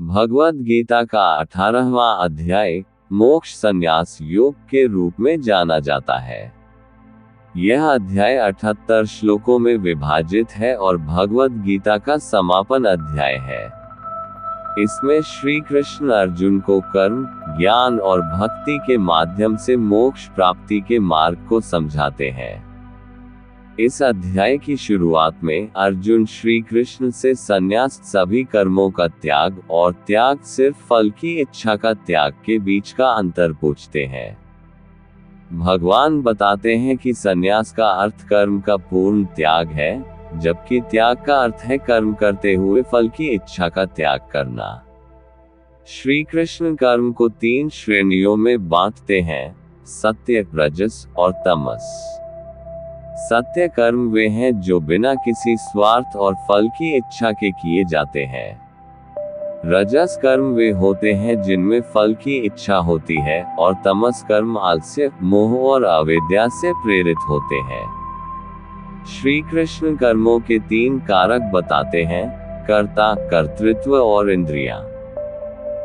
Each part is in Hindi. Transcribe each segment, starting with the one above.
भगवद गीता का 18वां अध्याय मोक्ष संन्यास योग के रूप में जाना जाता है। यह अध्याय 78 श्लोकों में विभाजित है और भगवद गीता का समापन अध्याय है। इसमें श्री कृष्ण अर्जुन को कर्म, ज्ञान और भक्ति के माध्यम से मोक्ष प्राप्ति के मार्ग को समझाते हैं। इस अध्याय की शुरुआत में अर्जुन श्री कृष्ण से संन्यास, सभी कर्मों का त्याग और त्याग सिर्फ फल की इच्छा का त्याग के बीच का अंतर पूछते हैं। भगवान बताते हैं कि संन्यास का अर्थ कर्म का पूर्ण त्याग है, जबकि त्याग का अर्थ है कर्म करते हुए फल की इच्छा का त्याग करना। श्री कृष्ण कर्म को 3 श्रेणियों में बांटते हैं: सत्य, रजस और तमस। सत्य कर्म वे हैं जो बिना किसी स्वार्थ और फल की इच्छा के किए जाते हैं। रजस कर्म वे होते हैं जिनमें फल की इच्छा होती है, और तमस कर्म आलस्य, मोह और अविद्या से प्रेरित होते हैं। श्री कृष्ण कर्मों के 3 कारक बताते हैं: कर्ता, कर्तृत्व और इंद्रियां।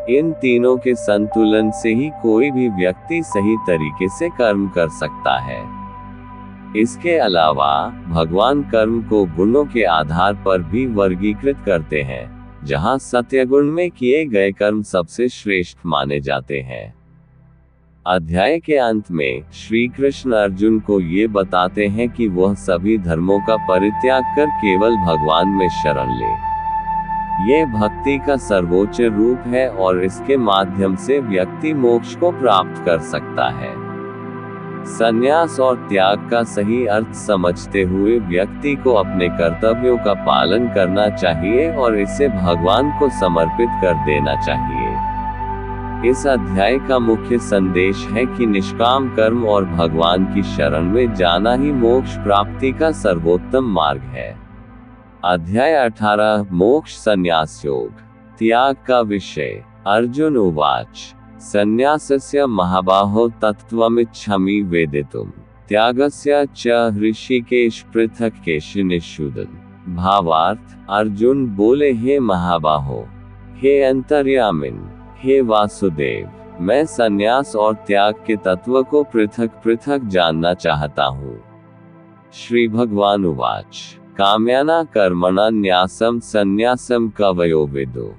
इन तीनों के संतुलन से ही कोई भी व्यक्ति सही तरीके से कर्म कर सकता है। इसके अलावा भगवान कर्म को गुणों के आधार पर भी वर्गीकृत करते हैं, जहां सत्यगुण में किए गए कर्म सबसे श्रेष्ठ माने जाते हैं। अध्याय के अंत में श्री कृष्ण अर्जुन को ये बताते हैं कि वह सभी धर्मों का परित्याग कर केवल भगवान में शरण ले। ये भक्ति का सर्वोच्च रूप है और इसके माध्यम से व्यक्ति मोक्ष को प्राप्त कर सकता है। संन्यास और त्याग का सही अर्थ समझते हुए व्यक्ति को अपने कर्तव्यों का पालन करना चाहिए और इसे भगवान को समर्पित कर देना चाहिए। इस अध्याय का मुख्य संदेश है कि निष्काम कर्म और भगवान की शरण में जाना ही मोक्ष प्राप्ति का सर्वोत्तम मार्ग है। अध्याय 18 मोक्ष संन्यास योग। त्याग का विषय। अर्जुन उवाच संन्यासस्य महाबाहो तत्त्वमिच्छामि वेदितुम् त्यागस्य च ऋषिकेश पृथक्केशिनिषूदन्। भावार्थ: अर्जुन बोले, हे महाबाहो, हे अंतर्यामिन, हे वासुदेव, मैं संन्यास और त्याग के तत्व को पृथक पृथक जानना चाहता हूँ। श्री भगवान उवाच काम्याना कर्मणा न्यासम संन्यासम कवयो विदु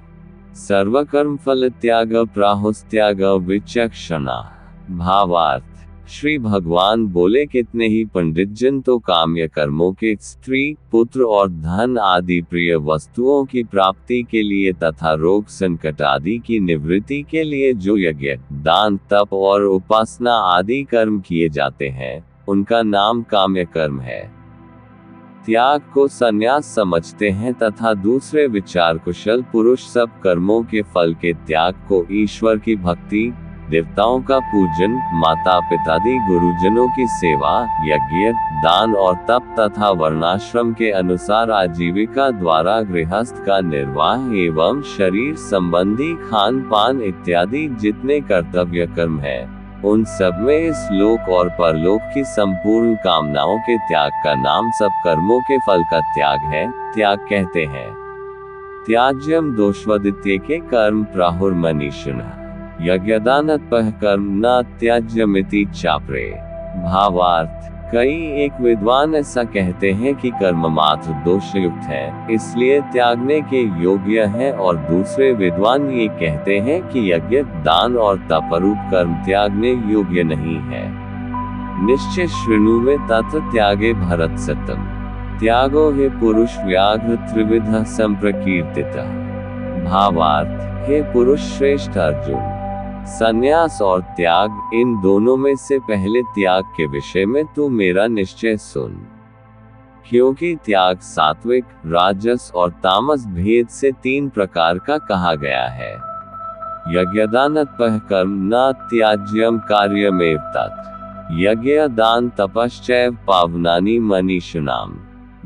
सर्वकर्म फल त्याग प्राहुस्त्याग विचक्षणा। भावार्थ: श्री भगवान बोले, कितने ही पंडित जन तो काम्य कर्मों के स्त्री, पुत्र और धन आदि प्रिय वस्तुओं की प्राप्ति के लिए तथा रोग संकट आदि की निवृत्ति के लिए जो यज्ञ, दान, तप और उपासना आदि कर्म किए जाते हैं, उनका नाम काम्य कर्म है। त्याग को संन्यास समझते हैं तथा दूसरे विचार कुशल पुरुष सब कर्मों के फल के त्याग को ईश्वर की भक्ति, देवताओं का पूजन, माता पितादि गुरुजनों की सेवा, यज्ञ, दान और तप तथा वर्णाश्रम के अनुसार आजीविका द्वारा गृहस्थ का निर्वाह एवं शरीर संबंधी खान पान इत्यादि जितने कर्तव्य कर्म हैं, उन सब में इस लोक और परलोक की संपूर्ण कामनाओं के त्याग का नाम सब कर्मों के फल का त्याग है, त्याग कहते हैं। त्याज्यम दोषवदित्येके कर्म प्राहुर्मनीषिणः यज्ञदानतपः कर्म न त्याज्यमिति चापरे। भावार्थ: कई एक विद्वान ऐसा कहते हैं कि कर्म मात्र दोषयुक्त है, इसलिए त्यागने के योग्य है, और दूसरे विद्वान ये कहते हैं कि यज्ञ, दान और तपरूप कर्म त्यागने योग्य नहीं है। निश्चय शृणु में तत्र त्यागे भरत सतम त्यागो हे पुरुष व्याघ्र त्रिविध संप्रकीर्तितः। भावार्थ: हे पुरुष श्रेष्ठ अर्जुन, संन्यास और त्याग, इन दोनों में से पहले त्याग के विषय में तू मेरा निश्चय सुन, क्योंकि त्याग सात्विक, राजस और तामस भेद से 3 प्रकार का कहा गया है। यज्ञदानतपः कर्म न त्याज्यम कार्यमेव तत् यज्ञ दान तपश्चैव पावनानि मनीषिणाम्।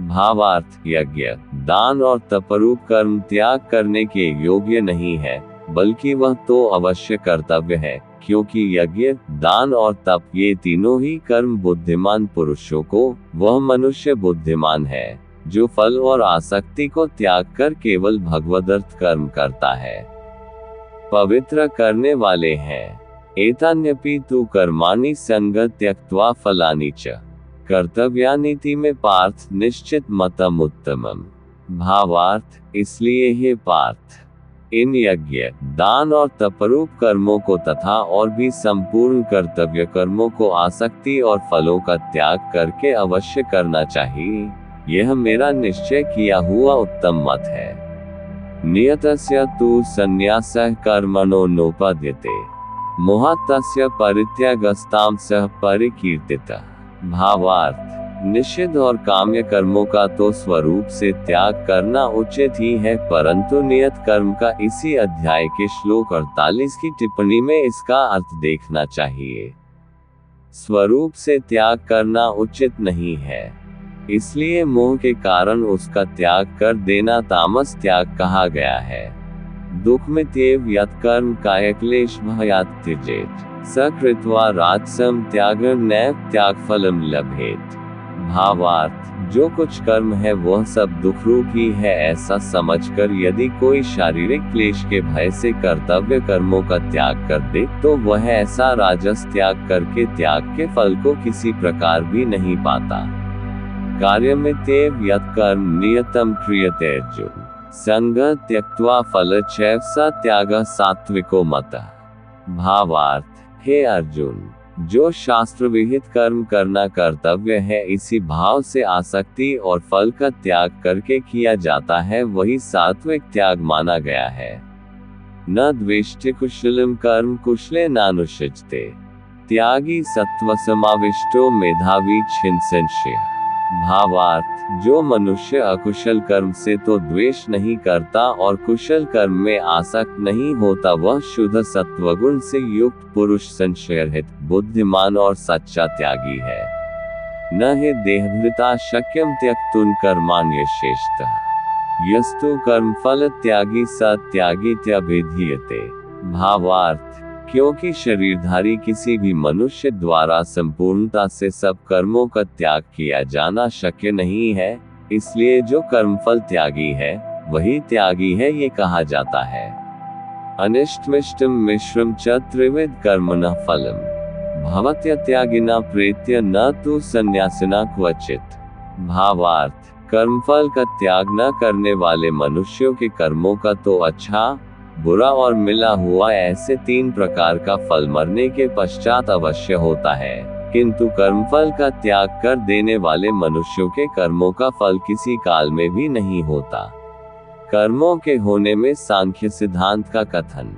भावार्थ: यज्ञ, दान और तपरूप कर्म त्याग करने के योग्य नहीं है, बल्कि वह तो अवश्य कर्तव्य है, क्योंकि यज्ञ, दान और तप ये तीनों ही कर्म बुद्धिमान पुरुषों को, वह मनुष्य बुद्धिमान है जो फल और आसक्ति को त्याग कर केवल भगवदर्थ कर्म करता है। पवित्र करने वाले हैं। एतान्यपि तु कर्माणि संगः त्यक्त्वा फलानि च कर्तव्यानीति में पार्थ निश्चित मतम उत्तमम। भावार्थ, इसलिए हे पार्थ, इन यज्ञ, दान और तपरूप कर्मों को तथा और भी संपूर्ण कर्तव्य कर्मों को आसक्ति और फलों का त्याग करके अवश्य करना चाहिए। यह मेरा निश्चय किया हुआ उत्तम मत है। नियतस्य तु संन्यासः कर्मणो नोपद्यते मोहात् तस्य परित्यागस्तां सः परिकीर्तितः। भावार्थ, निषिद्ध और काम्य कर्मों का तो स्वरूप से त्याग करना उचित ही है, परंतु नियत कर्म का इसी अध्याय के श्लोक 48 की टिप्पणी में इसका अर्थ देखना चाहिए। स्वरूप से त्याग करना उचित नहीं है, इसलिए मोह के कारण उसका त्याग कर देना तामस त्याग कहा गया है। दुःखमित्येव यत्कर्म कायक्लेश भयात् त्यजेत् स कृत्वा राजसं त्यागं नैव त्यागफलं लभेत्। भावार्थ, जो कुछ कर्म है वह सब दुख रूप ही है, ऐसा समझकर यदि कोई शारीरिक क्लेश के भय से कर्तव्य कर्मों का त्याग कर दे तो वह ऐसा राजस त्याग करके त्याग के फल को किसी प्रकार भी नहीं पाता। कार्यमित्येव यत्कर्म नियतं क्रियते अर्जुन संगः त्यक्त्वा फलचैव स त्यागः सात्विको मतः। भावार्थ, हे अर्जुन, जो शास्त्र विहित कर्म करना कर्तव्य है इसी भाव से आसक्ति और फल का त्याग करके किया जाता है वही सात्विक त्याग माना गया है। न द्वेष्टि कुशलम कर्म कुशले नानुषजते त्यागी सत्वसमाविष्टो मेधावी छिन्नसंशयः। भावार्थ, जो मनुष्य अकुशल कर्म से तो द्वेष नहीं करता और कुशल कर्म में आसक्त नहीं होता वह शुद्ध सत्वगुण से युक्त पुरुष संशयरहित बुद्धिमान और सच्चा त्यागी है। न हि देहभृता शक्यम त्यक्तुं कर्माण्यशेषतः यस्तु कर्मफल त्यागी स त्यागीत्यभिधीयते। भावार्थ, क्योंकि शरीरधारी किसी भी मनुष्य द्वारा संपूर्णता से सब कर्मों का त्याग किया जाना शक्य नहीं है, इसलिए जो कर्मफल त्यागी है वही त्यागी है ये कहा जाता है। अनिष्टमिष्टम मिश्रम च त्रिविध कर्मणः फलम भवत्यत्यागिना प्रेत्य न तु सन्यासिना क्वचित्। भावार्थ, कर्मफल का त्याग न करने वाले मनुष्यों के कर्मों का तो अच्छा, बुरा और मिला हुआ ऐसे 3 प्रकार का फल मरने के पश्चात अवश्य होता है, किंतु कर्मफल का त्याग कर देने वाले मनुष्यों के कर्मों का फल किसी काल में भी नहीं होता। कर्मों के होने में सांख्य सिद्धांत का कथन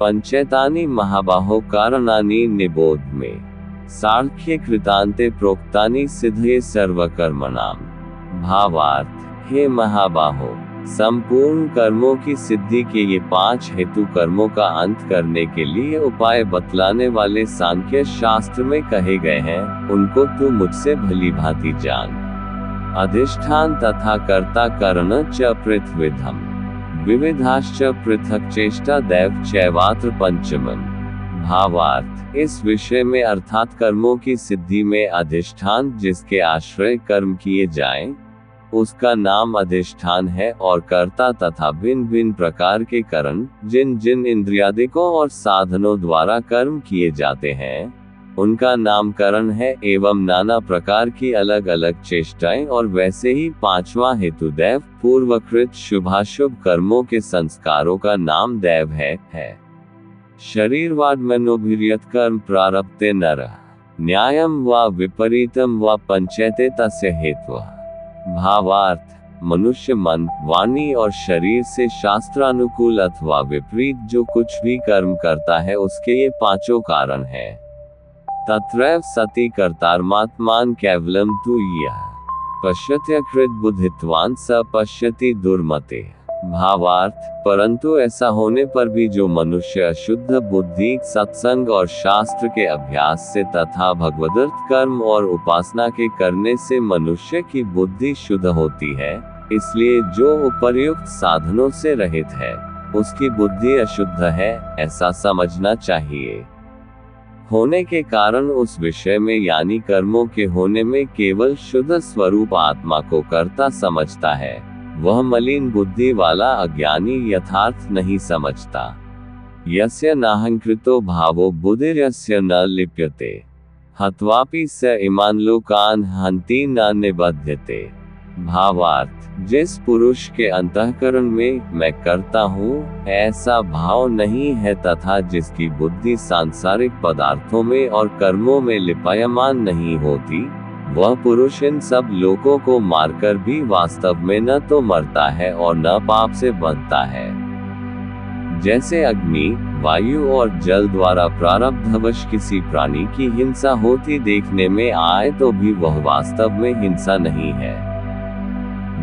पंचैतानि महाबाहो कारणानि निबोध में सांख्य कृतांते प्रोक्तानि सिद्धये सर्वकर्मणाम। भावार्थ, हे महाबाहो, संपूर्ण कर्मों की सिद्धि के ये 5 हेतु कर्मों का अंत करने के लिए उपाय बतलाने वाले सांख्य शास्त्र में कहे गए हैं, उनको तू मुझसे भली भांति जान। अधिष्ठान तथा कर्ता करण च पृथ्वीधम विविधाश्च पृथक चेष्टा दैव चैवात्र पंचमम। भावार्थ, इस विषय में अर्थात कर्मों की सिद्धि में अधिष्ठान जिसके आश्रय कर्म किए जाएं, उसका नाम अधिष्ठान है, और कर्ता तथा भिन्न भिन्न प्रकार के करण जिन जिन इंद्रियादिकों और साधनों द्वारा कर्म किए जाते हैं उनका नामकरण है, एवं नाना प्रकार की अलग अलग चेष्टाएं और वैसे ही 5वां हेतु दैव पूर्वकृत शुभाशुभ कर्मों के संस्कारों का नाम दैव है। शरीरवाद मनोभिर्यत कर्म प्रारब्धे नरः न्यायम व विपरीतम व पंचैते तस्य हेतुः। भावार्थ, मनुष्य मन, वाणी और शरीर से शास्त्रानुकूल अथवा विपरीत जो कुछ भी कर्म करता है उसके ये 5 कारण हैं। तत्रैव सति कर्तारमात्मान केवलम तु यः पश्यत्यकृत बुद्धित्वान् स पश्यति दुर्मते। भावार्थ, परंतु ऐसा होने पर भी जो मनुष्य अशुद्ध बुद्धि, सत्संग और शास्त्र के अभ्यास से तथा भगवदर्थ कर्म और उपासना के करने से मनुष्य की बुद्धि शुद्ध होती है, इसलिए जो उपर्युक्त साधनों से रहित है उसकी बुद्धि अशुद्ध है, ऐसा समझना चाहिए। होने के कारण उस विषय में यानी कर्मों के होने में केवल शुद्ध स्वरूप आत्मा को कर्ता समझता है, वह मलिन बुद्धि वाला अज्ञानी यथार्थ नहीं समझता। यस्य नाहंकृतो भावो बुद्धिर्यस्य न लिप्यते हत्वापि स इमान् लोकान् हन्ति न निबध्यते। भावार्थ, जिस पुरुष के अंतःकरण में मैं करता हूँ ऐसा भाव नहीं है तथा जिसकी बुद्धि सांसारिक पदार्थों में और कर्मों में लिपायमान नहीं होती, वह पुरुष इन सब लोगों को मारकर भी वास्तव में न तो मरता है और न पाप से बंधता है। जैसे अग्नि, वायु और जल द्वारा प्रारब्धवश किसी प्राणी की हिंसा होती देखने में आए तो भी वह वास्तव में हिंसा नहीं है,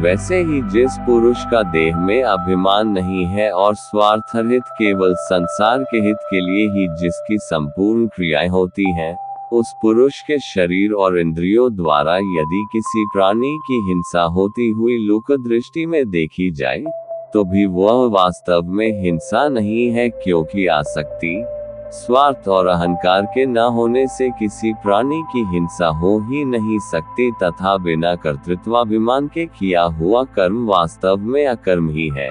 वैसे ही जिस पुरुष का देह में अभिमान नहीं है और स्वार्थरहित केवल संसार के हित के लिए ही जिसकी संपूर्ण क्रियाएं होती हैं, उस पुरुष के शरीर और इंद्रियों द्वारा यदि किसी प्राणी की हिंसा होती हुई लोक दृष्टि में देखी जाए तो भी वह वास्तव में हिंसा नहीं है, क्योंकि आसक्ति, स्वार्थ और अहंकार के न होने से किसी प्राणी की हिंसा हो ही नहीं सकती तथा बिना कर्तृत्वाभिमान के किया हुआ कर्म वास्तव में अकर्म ही है,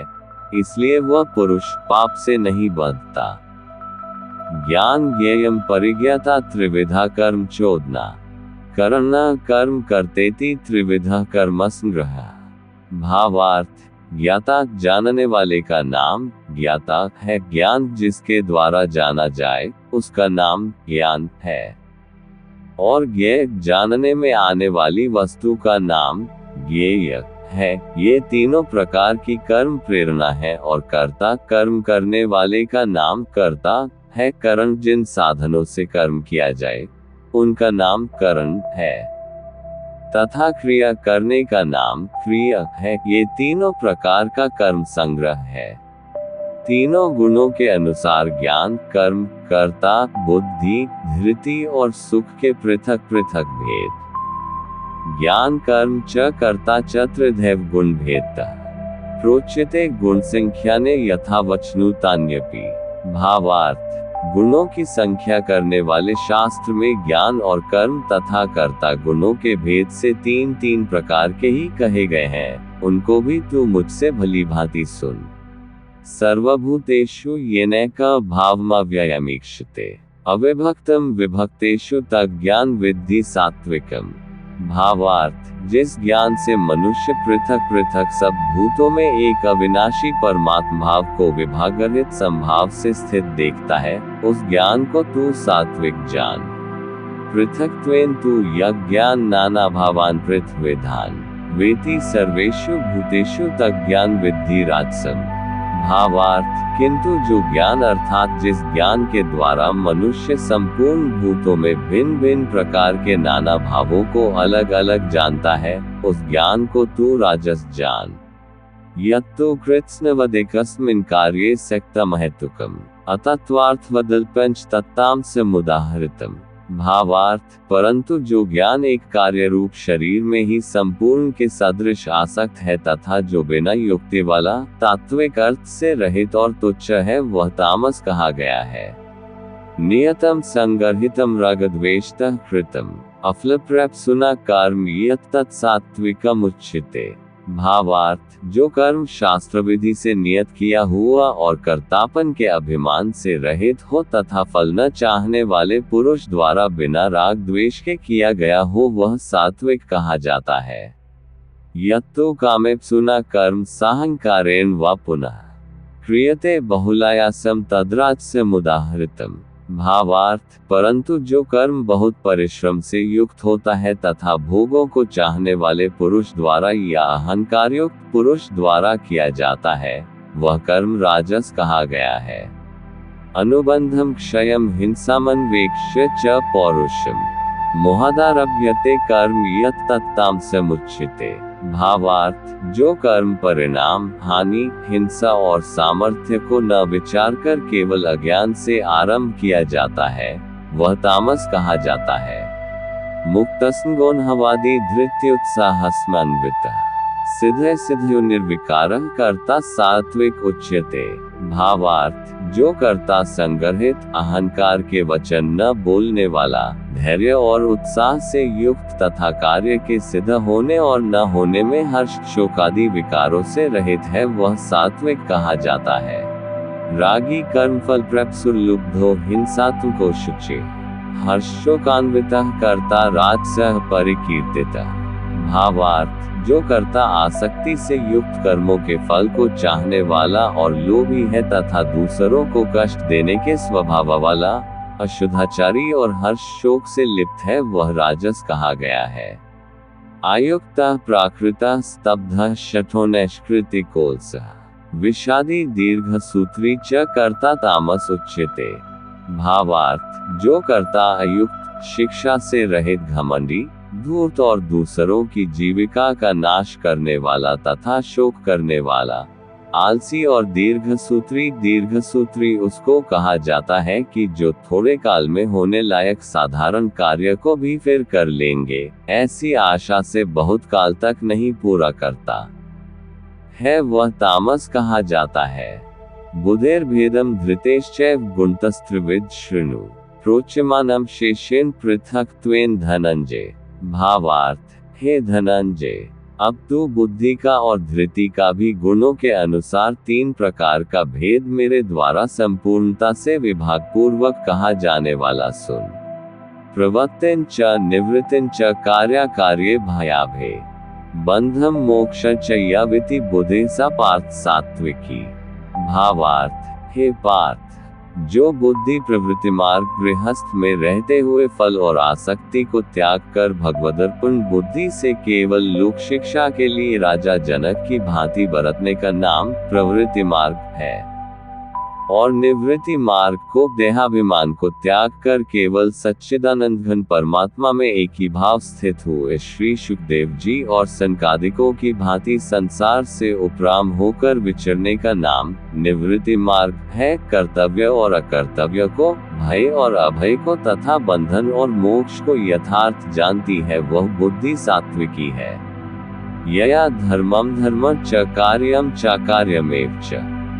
इसलिए वह पुरुष पाप से नहीं बंधता। ज्ञान ज्ञेयम परिज्ञाता त्रिविधा कर्म चोदना करना कर्म करतेति त्रिविधा कर्म संग्रह। भावार्थ, ज्ञाता जानने वाले का नाम ज्ञाता है, ज्ञान जिसके द्वारा जाना जाए उसका नाम ज्ञान है, और ज्ञेय जानने में आने वाली वस्तु का नाम ज्ञेय है। ये तीनों प्रकार की कर्म प्रेरणा है और कर्ता कर्म करने वाले का नाम कर्ता है। करण जिन साधनों से कर्म किया जाए उनका नाम करण है तथा क्रिया करने का नाम क्रिया है। ये तीनों प्रकार का कर्म संग्रह है। तीनों गुणों के अनुसार ज्ञान, कर्म, कर्ता, बुद्धि, धृति और सुख के पृथक पृथक भेद। ज्ञान कर्म च कर्ता च त्रिधैव गुण भेदः प्रोच्यते गुण संख्याने यथा वचनुतान्यपि। भावार्थ, गुणों की संख्या करने वाले शास्त्र में ज्ञान और कर्म तथा कर्ता गुणों के भेद से तीन तीन प्रकार के ही कहे गए हैं, उनको भी तू मुझसे भली भांति सुन। सर्वभूतेषु येनैका भावमव्ययमीक्षते अविभक्तम विभक्तेषु तज्ज्ञान विद्धि सात्विकम। भावार्थ, जिस ज्ञान से मनुष्य पृथक पृथक सब भूतों में एक अविनाशी परमात्मा भाव को विभागरहित संभाव से स्थित देखता है, उस ज्ञान को तू सात्विक जान। पृथक्त्वेन तु यज्ञान नाना भावान पृथ्वीधान वेति सर्वेषु भूतेषु तज्ज्ञान विद्धि राजसम। भावार्थ, किंतु जो ज्ञान अर्थात जिस ज्ञान के द्वारा मनुष्य संपूर्ण भूतों में भिन्न भिन्न प्रकार के नाना भावों को अलग अलग जानता है, उस ज्ञान को तू राजस जान। यत्तु कृत्स्नवदेकस्मिन् कार्ये सक्तमहेतुकम् अतत्वार्थवदल्पञ्च तत्ताम समुदाहृतम्। भावार्थ, परंतु जो ज्ञान एक कार्य रूप शरीर में ही संपूर्ण के सदृश आसक्त है तथा जो बिना युक्ति वाला तात्विक अर्थ से रहित और तुच्छ है, वह तामस कहा गया है। नियतम संगर्हितम रागद्वेषतः कृतम अफलप्रप्सुना कर्म यत् सात्विकम उच्यते। भावार्थ, जो कर्म शास्त्र विधि से नियत किया हुआ और कर्तापन के अभिमान से रहित हो तथा फल न चाहने वाले पुरुष द्वारा बिना राग द्वेष के किया गया हो, वह सात्विक कहा जाता है। यत्तु कामेप्सुना कर्म साहंकारेण वा पुनः क्रियते बहुलायासम तद्राजसमुदाहृतम्। भावार्थ, परंतु जो कर्म बहुत परिश्रम से युक्त होता है तथा भोगों को चाहने वाले पुरुष द्वारा या अहंकारयुक्त पुरुष द्वारा किया जाता है, वह कर्म राजस कहा गया है। अनुबंधम क्षयम हिंसामन्वेक्ष्य च पौरुषम मोहादारभ्यते कर्म यत् तत्तामसमुच्यते। भावार्थ, जो कर्म परिणाम, हानि, हिंसा और सामर्थ्य को न विचार कर केवल अज्ञान से आरंभ किया जाता है, वह तामस कहा जाता है। मुक्तसंगोन्हवादी धृत्युत्साहस्मन्वितः सिद्धे सिद्धयो निर्विकारः कर्ता सात्विक उच्यते। भावार्थ, जो कर्ता संग्रहित, अहंकार के वचन न बोलने वाला, धैर्य और उत्साह से युक्त तथा कार्य के सिद्ध होने और न होने में हर्ष शोकादि विकारों से रहित है, वह सात्विक कहा जाता है। रागी कर्मफल प्रप्सुर्लुब्धो हिंसात्मको शुचे, हर्षोकान्वितः कर्ता राजसः परिकीर्तितः। भावार्थ, जो कर्ता आसक्ति से युक्त कर्मों के फल को चाहने वाला और लोभी है तथा दूसरों को कष्ट देने के स्वभाव वाला, अशुद्धाचारी और हर्ष शोक से लिप्त है, वह राजस कहा गया है। आयुक्तः प्राकृतः स्तब्धः शठो नैष्कृतिकोत्सः, विषादी दीर्घसूत्री च कर्ता तामस उच्यते। भावार्थ, जो कर्ता अयुक्त, शिक्षा से रहित, घमंडी, धूर्त और दूसरों की जीविका का नाश करने वाला तथा शोक करने वाला, आलसी और दीर्घसूत्री उसको कहा जाता है कि जो थोड़े काल में होने लायक साधारण कार्य को भी फिर कर लेंगे, ऐसी आशा से बहुत काल तक नहीं पूरा करता है, वह तामस कहा जाता है। बुधेर्भेदम धृतेश्चैव गुणतस्त्रिविद शृणु, प्रोच्यमानम शेषेण पृथक्त्वेन धनंजय। भावार्थ, हे धनंजय, अब तू बुद्धि का और धृति का भी गुणों के अनुसार 3 प्रकार का भेद मेरे द्वारा संपूर्णता से विभागपूर्वक कहा जाने वाला सुन। प्रवृत्तिं च निवृत्तिं च कार्याकार्ये भयाभे, बंधम मोक्ष च याविति बुद्धि सा पार्थ सात्विकी। भावार्थ, हे पार्थ, जो बुद्धि प्रवृत्ति मार्ग गृहस्थ में रहते हुए फल और आसक्ति को त्याग कर भगवदर्पण बुद्धि से केवल लोक शिक्षा के लिए राजा जनक की भांति बरतने का नाम प्रवृत्ति मार्ग है, और निवृत्ति मार्ग को देहाभिमान को त्याग कर केवल सच्चिदानंद घन परमात्मा में एक ही भाव स्थित हुए श्री सुखदेव जी और सनकादिकों की भांति संसार से उपराम होकर विचरने का नाम निवृत्ति मार्ग है। कर्तव्य और अकर्तव्य को, भय और अभय को तथा बंधन और मोक्ष को यथार्थ जानती है, वह बुद्धि सात्विकी है। यया धर्मम धर्म च कार्यम चाकार्यमेव च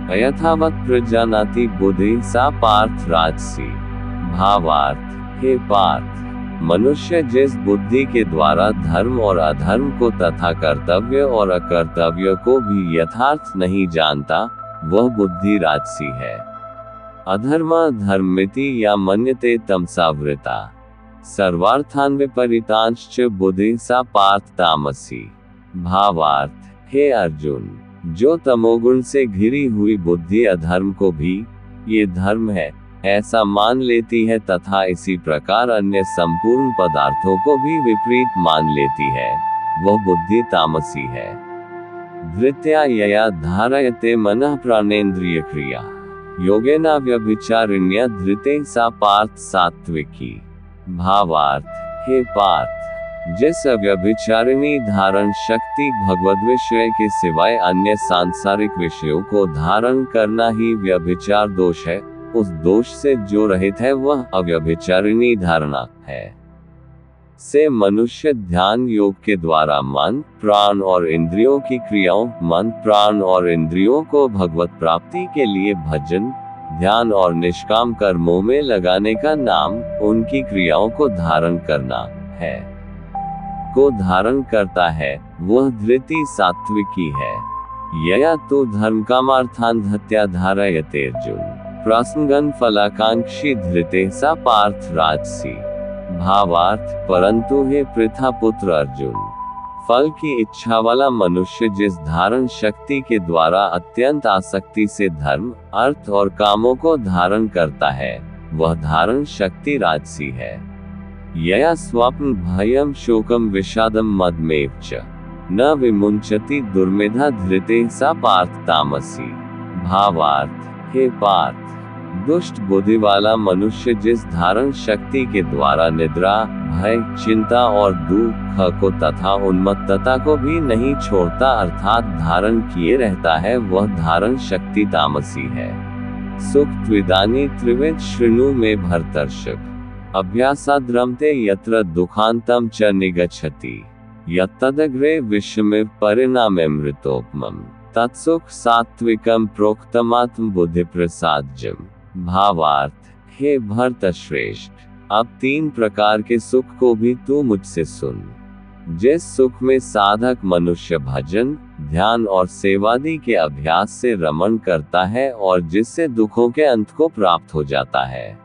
अयथावत प्रजानाति बुद्धि सा पार्थ राजसी। भावार्थ, हे पार्थ, मनुष्य जिस बुद्धि के द्वारा धर्म और अधर्म को तथा कर्तव्य और अकर्तव्य को भी यथार्थ नहीं जानता, वह बुद्धि राजसी है। अधर्म धर्मिति या मन्यते तमसावृता, सर्वार्थान विपरीतांश्च बुद्धि सा पार्थ तामसी। भावार्थ, हे अर्जुन, जो तमोगुण से घिरी हुई बुद्धि अधर्म को भी ये धर्म है ऐसा मान लेती है तथा इसी प्रकार अन्य संपूर्ण पदार्थों को भी विपरीत मान लेती है, वह बुद्धि तामसी है। धृत्या यया धारयते मनः प्राणेन्द्रिय क्रिया, योगेना व्यभिचारिण्या धृते सा पार्थ सात्विकी। भावार्थ, हे पार्थ, जिस अव्यभिचारिणी धारण शक्ति भगवद विषय के सिवाय अन्य सांसारिक विषयों को धारण करना ही व्यभिचार दोष है, उस दोष से जो रहित है वह अव्यभिचारिणी धारणा है। से मनुष्य ध्यान योग के द्वारा मन, प्राण और इंद्रियों की क्रियाओं, मन, प्राण और इंद्रियों को भगवत प्राप्ति के लिए भजन, ध्यान और निष्काम कर्मों में लगाने का नाम उनकी क्रियाओं को धारण करना है, को धारण करता है, वह धृति सात्विकी है। यया तो धर्म कामार्थान धत्या धारयते अर्जुन, प्रसंगन फलाकांक्षी धृते सा पार्थ राजसी। भावार्थ, परंतु हे पृथा पुत्र अर्जुन, फल की इच्छा वाला मनुष्य जिस धारण शक्ति के द्वारा अत्यंत आसक्ति से धर्म, अर्थ और कामों को धारण करता है, वह धारण शक्ति राजसी है। यया स्वप्न भयम शोकम विषादम मदमेव च न विमुंचति दुर्मेधा धृते सा पार्थ तामसी। भावार्थ, हे पार्थ, दुष्ट बुद्धि वाला मनुष्य जिस धारण शक्ति के द्वारा निद्रा, भय, चिंता और दुख को तथा उन्मत्तता को भी नहीं छोड़ता अर्थात धारण किए रहता है, वह धारण शक्ति तामसी है। सुख त्विदानी त्रिविध शृणु में भरतर्षभ, अभ्यासाद्रमते यत्र दुखांतम च निगच्छति, यत्तदग्रे विषमिव परिणामेमृतोपमम्, तत्सुख सात्विकम प्रोक्तमात्म बुद्धि प्रसादजम। भावार्थ, हे भरतश्रेष्ठ, अब 3 प्रकार के सुख को भी तू मुझसे सुन। जिस सुख में साधक मनुष्य भजन, ध्यान और सेवादि के अभ्यास से रमण करता है और जिससे दुखों के अंत को प्राप्त हो जाता है।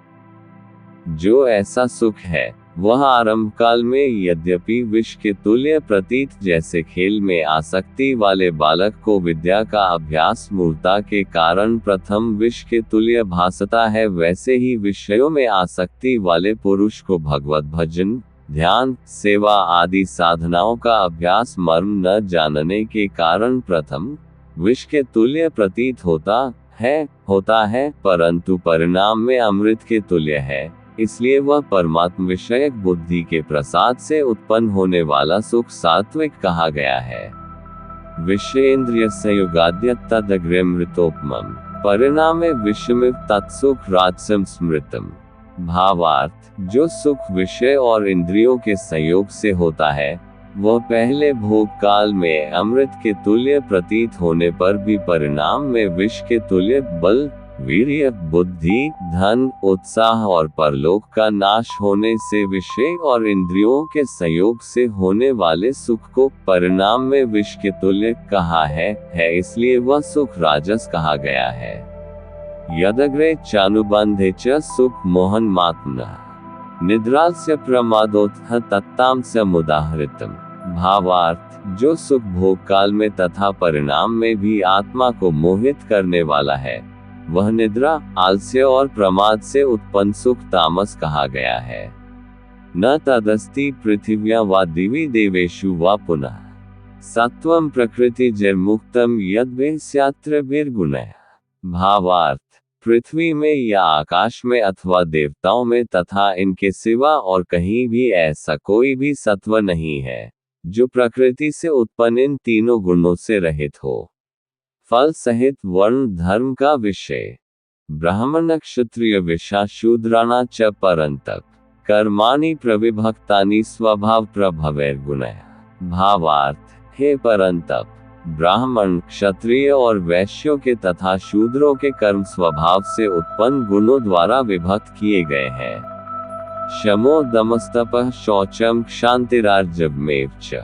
जो ऐसा सुख है वह आरंभ काल में यद्यपि विष के तुल्य प्रतीत, जैसे खेल में आसक्ति वाले बालक को विद्या का अभ्यास मूर्ता के कारण प्रथम विष के तुल्य भासता है, वैसे ही विषयों में आसक्ति वाले पुरुष को भगवत भजन, ध्यान, सेवा आदि साधनाओं का अभ्यास मर्म न जानने के कारण प्रथम विष के तुल्य प्रतीत होता है, परंतु परिणाम में अमृत के तुल्य है। इसलिए वह परमात्म विषयक बुद्धि के प्रसाद से उत्पन्न होने वाला सुख सात्विक कहा गया है। विषयेंद्रिय संयुगाद्य तदग्रमृतोपमम् परिणामे विषमिव तत्सुख राजसम स्मृतम। भावार्थ, जो सुख विषय और इंद्रियों के संयोग से होता है वह पहले भोग काल में अमृत के तुल्य प्रतीत होने पर भी परिणाम में विष के तुल्य बल, वीर्य, बुद्धि, धन, उत्साह और परलोक का नाश होने से विषय और इंद्रियों के संयोग से होने वाले सुख को परिणाम में विष के तुल्य कहा है, इसलिए वह सुख राजस कहा गया है। यदग्रे चानुबंधे च सुख मोहन मात्मनः निद्रास्य प्रमादोत्थ तत्ताम समुदाहृतम्। भावार्थ, जो सुख भोग काल में तथा परिणाम में भी आत्मा को मोहित करने वाला है वह निद्रा, आलस्य और प्रमाद से उत्पन्न सुख तामस कहा गया है। न तदस्ति पृथिव्यां वा दिवि देवेषु वा पुनः सत्वं प्रकृति जर्मुक्तम यद्वे स्यात्र बिर्गुणः। भावार्थ, पृथ्वी में या आकाश में अथवा देवताओं में तथा इनके सिवा और कहीं भी ऐसा कोई भी सत्व नहीं है जो प्रकृति से उत्पन्न इन तीनों गुणों से रहित हो। फल सहित वर्ण धर्म का विषय ब्राह्मण क्षत्रिय विशा शूद्राणा च परंतप कर्माणि प्रविभक्तानि स्वभाव प्रभवैर्गुणः। भावार्थ, हे परंतप, ब्राह्मण, क्षत्रिय और वैश्यों के तथा शूद्रों के कर्म स्वभाव से उत्पन्न गुणों द्वारा विभक्त किए गए हैं। शमो दमस्तपः शौचम क्षान्तिरार्जवमेव च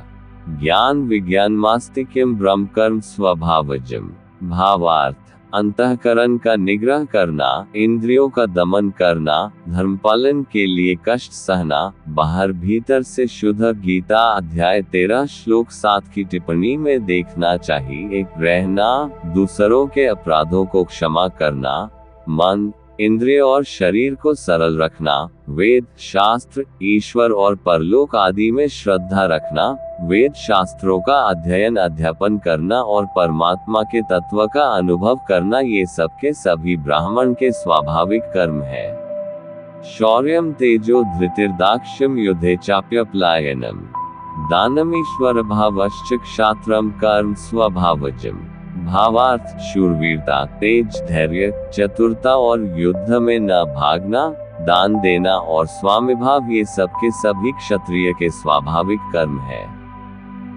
ज्ञान विज्ञान मास्तिक्यम ब्रह्म कर्म स्वभावजम। भावार्थ, अंतःकरण का निग्रह करना, इंद्रियों का दमन करना, धर्मपालन के लिए कष्ट सहना, बाहर भीतर से शुद्ध। गीता अध्याय 13 श्लोक 7 की टिप्पणी में देखना चाहिए। रहना, दूसरों के अपराधों को क्षमा करना, मन, इंद्रिय और शरीर को सरल रखना, वेद, शास्त्र, ईश्वर और परलोक आदि में श्रद्धा रखना, वेद शास्त्रों का अध्ययन अध्यापन करना और परमात्मा के तत्व का अनुभव करना, ये सब के सभी ब्राह्मण के स्वाभाविक कर्म है। शौर्यम तेजो धृतिर्दाक्ष्यम युद्धे चाप्यपलायनम दानमीश्वर भावश्च क्षात्रम कर्म स्वभावजम। भावार्थ, शूरवीरता, तेज, धैर्य, चतुरता और युद्ध में न भागना, दान देना और स्वामिभाव, ये सब के सभी क्षत्रिय के स्वाभाविक कर्म है।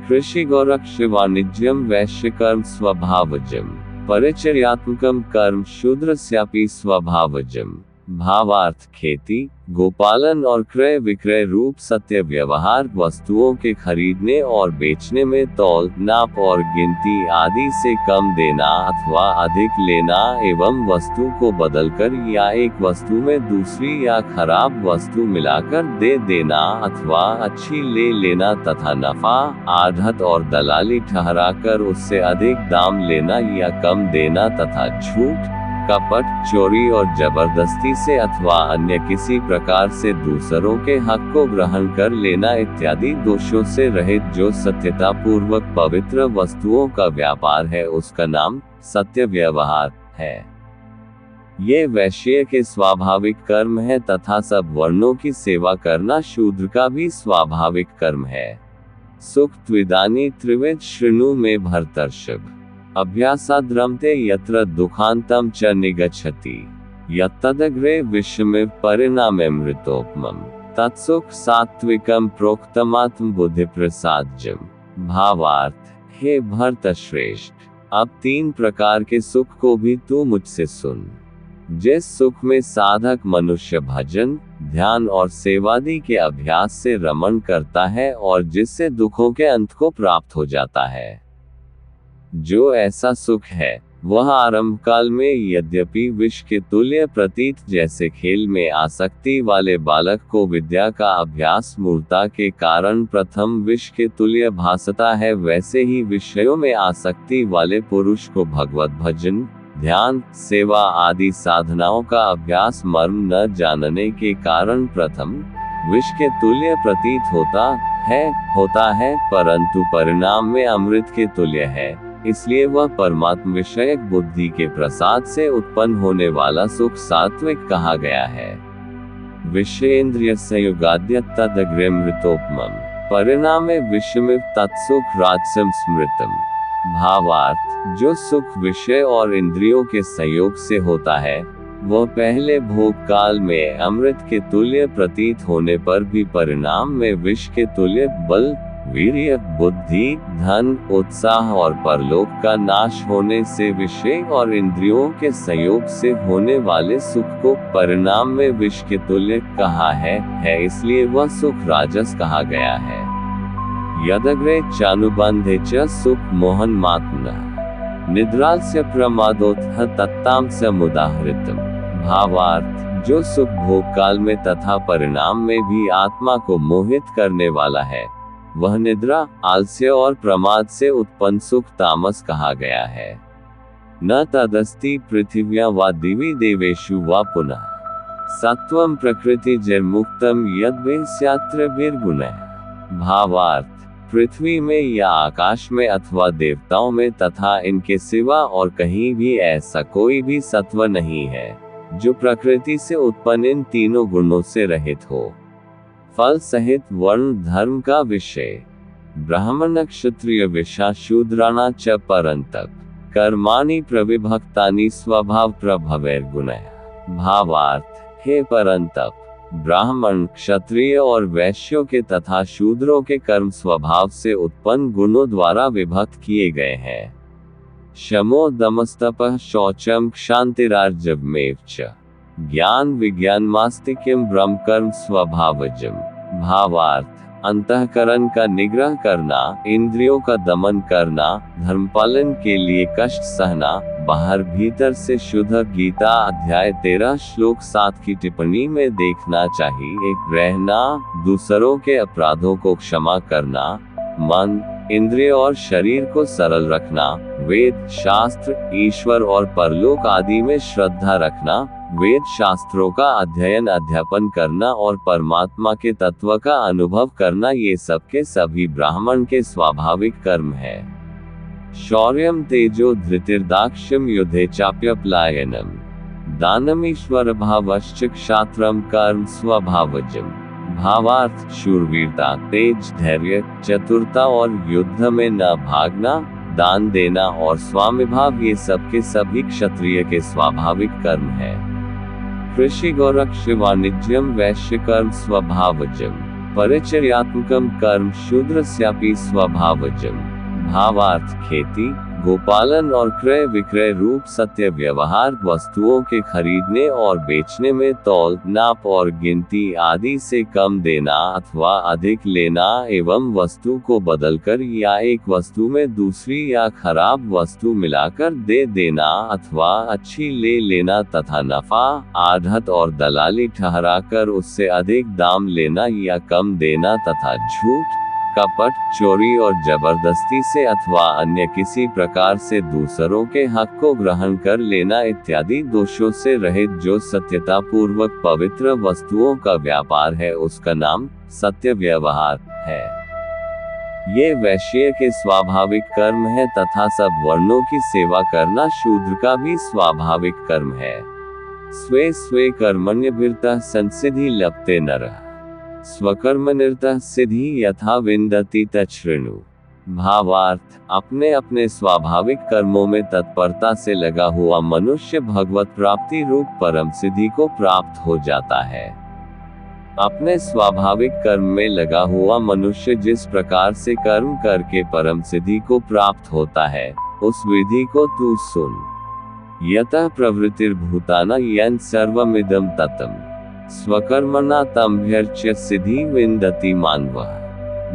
कृषि गौरक्ष वाणिज्यम वैश्य कर्म स्वभावजम परिचर्यात्मकम कर्म शूद्रस्यापि स्वभावजम। भावार्थ, खेती, गोपालन और क्रय विक्रय रूप सत्य व्यवहार, वस्तुओं के खरीदने और बेचने में तौल, नाप और गिनती आदि से कम देना अथवा अधिक लेना एवं वस्तु को बदलकर या एक वस्तु में दूसरी या खराब वस्तु मिलाकर दे देना अथवा अच्छी ले लेना तथा नफा, आढ़त और दलाली ठहराकर उससे अधिक दाम लेना या कम देना तथा झूठ, कपट, चोरी और जबरदस्ती से अथवा अन्य किसी प्रकार से दूसरों के हक को ग्रहण कर लेना इत्यादि दोषों से रहित जो सत्यता पूर्वक पवित्र वस्तुओं का व्यापार है, उसका नाम सत्य व्यवहार है। ये वैश्य के स्वाभाविक कर्म है तथा सब वर्णों की सेवा करना शूद्र का भी स्वाभाविक कर्म है। सुख त्विदानी त्रिविध शृणु में भर्तर्षभ अभ्यासाद्रमते यत्र दुखांतम च निगच्छति यत्तदग्रे विषमिव परिणामेमृतोपमम् तत्सुख सात्विकम प्रोक्तमात्म बुद्धि प्रसादजम। भावार्थ, हे भर्तश्रेष्ठ, अब 3 प्रकार के सुख को भी तू मुझसे सुन। जिस सुख में साधक मनुष्य भजन, ध्यान और सेवादि के अभ्यास से रमण करता है और जिससे दुखों के अंत को प्राप्त हो जाता है। जो ऐसा सुख है वह आरंभ काल में यद्यपि विष के तुल्य प्रतीत, जैसे खेल में आसक्ति वाले बालक को विद्या का अभ्यास मूर्ता के कारण प्रथम विष के तुल्य भासता है, वैसे ही विषयों में आसक्ति वाले पुरुष को भगवत भजन, ध्यान, सेवा आदि साधनाओं का अभ्यास मर्म न जानने के कारण प्रथम विष के तुल्य प्रतीत होता है, परंतु परिणाम में अमृत के तुल्य है। इसलिए वह परमात्म विषयक बुद्धि के प्रसाद से उत्पन्न होने वाला सुख सात्विक कहा गया है। विषयेंद्रिय संयुगाद्य तदग्रमृतोपमम् परिणामे विषमिव तत्सुख राजसम स्मृतम। भावार्थ, जो सुख विषय और इंद्रियों के संयोग से होता है वह पहले भोग काल में अमृत के तुल्य प्रतीत होने पर भी परिणाम में विष के तुल्य बल, वीर्य, बुद्धि, धन, उत्साह और परलोक का नाश होने से विषय और इंद्रियों के संयोग से होने वाले सुख को परिणाम में विष के तुल्य कहा है, इसलिए वह सुख राजस कहा गया है। यदग्रे चानुबंधे च सुख मोहन मात्मनः निद्रास्य प्रमादोत्थ तत्ताम समुदाहृतम्। भावार्थ, जो सुख भोग काल में तथा परिणाम में भी आत्मा को मोहित करने वाला है वह निद्रा, आलस्य और प्रमाद से उत्पन्न सुख तामस कहा गया है। न तदस्ति पृथिव्या वा दिवि देवेषु वा पुनः सत्वं प्रकृति जर्मुक्तम यद्वेस्यात्र वीरगुणः। भावार्थ, पृथ्वी में या आकाश में अथवा देवताओं में तथा इनके सिवा और कहीं भी ऐसा कोई भी सत्व नहीं है जो प्रकृति से उत्पन्न इन तीनों गुणों से रहित हो। फल सहित वर्ण धर्म का विषय ब्राह्मण क्षत्रिय विषा शूद्राणा च परंतप कर्माणि प्रविभक्तानि स्वभाव प्रभवैर्गुणः। भावार्थ, हे परंतप, ब्राह्मण, क्षत्रिय और वैश्यों के तथा शूद्रों के कर्म स्वभाव से उत्पन्न गुणों द्वारा विभक्त किए गए हैं। शमो दमस्तपः शौचम क्षान्तिरार्जवमेव च ज्ञान विज्ञान मास्तिक्यम ब्रह्म कर्म स्वभावजम। भावार्थ, अंतःकरण का निग्रह करना, इंद्रियों का दमन करना, धर्मपालन के लिए कष्ट सहना, बाहर भीतर से शुद्ध। गीता अध्याय 13 श्लोक 7 की टिप्पणी में देखना चाहिए। रहना, दूसरों के अपराधों को क्षमा करना, मन, इंद्रिय और शरीर को सरल रखना, वेद, शास्त्र, ईश्वर और परलोक आदि में श्रद्धा रखना, वेद शास्त्रों का अध्ययन अध्यापन करना और परमात्मा के तत्व का अनुभव करना, ये सब के सभी ब्राह्मण के स्वाभाविक कर्म है। शौर्यम तेजो धृतिर्दाक्ष्यम युद्धे चाप्यपलायनम दानमीश्वर भावश्च क्षात्रम कर्म स्वभावजम। भावार्थ, शूरवीरता, तेज, धैर्य, चतुरता और युद्ध में न भागना, दान देना और स्वामिभाव, ये सब के सभी क्षत्रिय के स्वाभाविक कर्म है। कृषि गौरक्ष वाणिज्यम वैश्य कर्म स्वभावजम परिचर्यात्मकम कर्म शूद्रस्यापि स्वभावजम। भावार्थ, खेती, गोपालन और क्रय विक्रय रूप सत्य व्यवहार, वस्तुओं के खरीदने और बेचने में तौल, नाप और गिनती आदि से कम देना अथवा अधिक लेना एवं वस्तु को बदलकर या एक वस्तु में दूसरी या खराब वस्तु मिलाकर दे देना अथवा अच्छी ले लेना तथा नफा, आढ़त और दलाली ठहराकर उससे अधिक दाम लेना या कम देना तथा झूठ, कपट, चोरी और जबरदस्ती से अथवा अन्य किसी प्रकार से दूसरों के हक को ग्रहण कर लेना इत्यादि दोषों से रहित जो सत्यता पूर्वक पवित्र वस्तुओं का व्यापार है, उसका नाम सत्य व्यवहार है। ये वैश्य के स्वाभाविक कर्म है तथा सब वर्णों की सेवा करना शूद्र का भी स्वाभाविक कर्म है। स्वे स्वे कर्मण्यभिर्तः संसिद्धि लप्ते नरः स्वकर्मनिरतः सिद्धि यथा विन्दति तच्छृणु। भावार्थ, अपने अपने स्वाभाविक कर्मों में तत्परता से लगा हुआ मनुष्य भगवत प्राप्ति रूप परम सिद्धि को प्राप्त हो जाता है। अपने स्वाभाविक कर्म में लगा हुआ मनुष्य जिस प्रकार से कर्म करके परम सिद्धि को प्राप्त होता है, उस विधि को तू सुन। यतः प्रवृत्तिर्भूताना येन सर्वमिदं ततं स्वकर्मणा तमभ्यर्च्य सिद्धि विन्दति मानवः।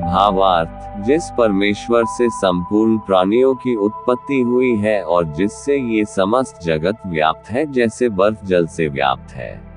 भावार्थ, जिस परमेश्वर से संपूर्ण प्राणियों की उत्पत्ति हुई है और जिससे ये समस्त जगत व्याप्त है जैसे बर्फ जल से व्याप्त है,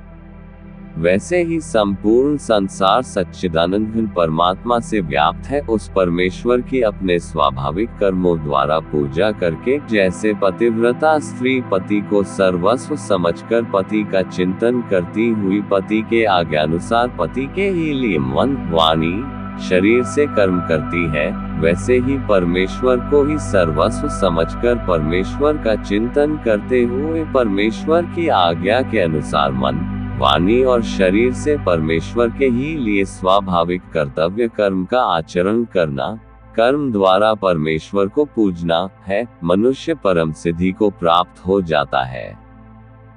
वैसे ही संपूर्ण संसार सच्चिदानंद घन परमात्मा से व्याप्त है। उस परमेश्वर की अपने स्वाभाविक कर्मों द्वारा पूजा करके, जैसे पतिव्रता स्त्री पति को सर्वस्व समझकर पति का चिंतन करती हुई पति के आज्ञानुसार पति के ही लिए मन, वाणी, शरीर से कर्म करती है, वैसे ही परमेश्वर को ही सर्वस्व समझकर परमेश्वर का चिंतन करते हुए परमेश्वर की आज्ञा के अनुसार मन, वाणी और शरीर से परमेश्वर के ही लिए स्वाभाविक कर्तव्य कर्म का आचरण करना, कर्म द्वारा परमेश्वर को पूजना है। मनुष्य परम सिद्धि को प्राप्त हो जाता है।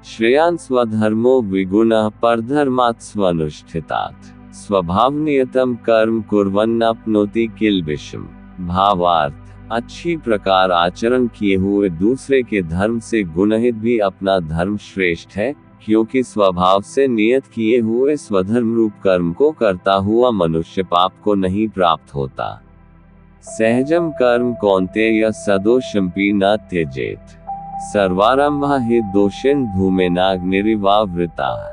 श्रेयान् स्वधर्मो विगुणः परधर्मात् स्वनुष्ठितात् स्वभावनियतम कर्म कुर्वन्नाप्नोति किल्बिषम्। भावार्थ, अच्छी प्रकार आचरण किए हुए दूसरे के धर्म से गुणहित भी अपना धर्म श्रेष्ठ है, क्योंकि स्वभाव से नियत किए हुए स्वधर्म रूप कर्म को करता हुआ मनुष्य पाप को नहीं प्राप्त होता। सहजम कर्म कौन्तेय सदोषमपि न त्यजेत सर्वारंभा हि दोषेन धूमेनाग्निरिवावृताः।